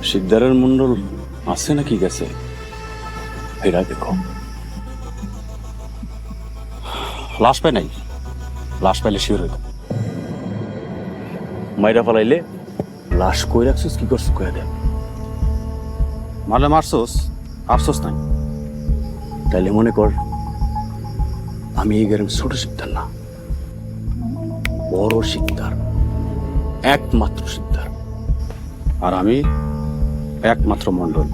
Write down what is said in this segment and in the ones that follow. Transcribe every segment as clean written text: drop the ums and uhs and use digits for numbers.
শিকদারের মন্ডল আছে নাকি গেছে ফেরা দেখো। লাশ পাই নাই, লাশ পাইলে শিওর হইত। মাইরা ফেলাইলে লাশ কই রাখছিস, কি করছিস কয়ে দেয়। মারলে মারছোস, আফসোস নাই। তাইলে মনে কর আমি এই গ্রামের ছোট শিকদার না, বড় শিকদার, একমাত্র শিকদার। আর আমি একমাত্র মন্ডল।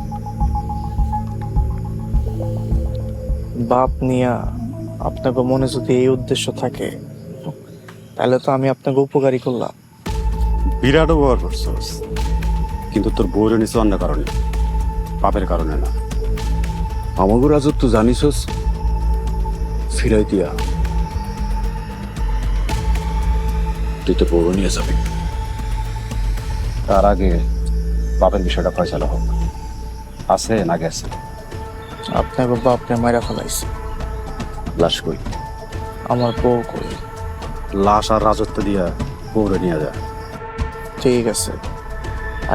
বাপ নিয়া আপনাকে মনে যদি এই উদ্দেশ্য থাকে তাহলে তো আমি আপনাকে উপকারী করলাম। বিরাট ব্যবহার করছস, কিন্তু তোর বউরে নিচে অন্য কারণে, পাপের কারণে না। আমাকে রাজত্ব জানিসস ফিরাই দিয়া তুই তো বউরে নিয়ে যাবি। তার আগে বাপের বিষয়টা ফয়সালা হোক, আছে না গেছে। আপনাকে বাপরে মাইরা ফেলাইছে, লাশ কই? আমার বউ কই? লাশ আর রাজত্ব দিয়া বউরে নিয়ে যা। ঠিক আছে,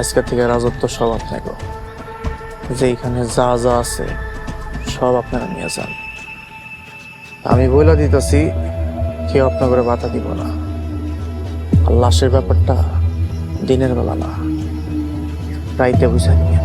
আজকে থেকে রাজত্ব সব আপনাকে, যেখানে যা যা আছে সব আপনারা নিয়ে যান। আমি বইলা দিতেছি কেউ আপনার করে বাধা দিব না। আর লাশের ব্যাপারটা দিনের বেলা না, রাইতে বুঝা নিয়ে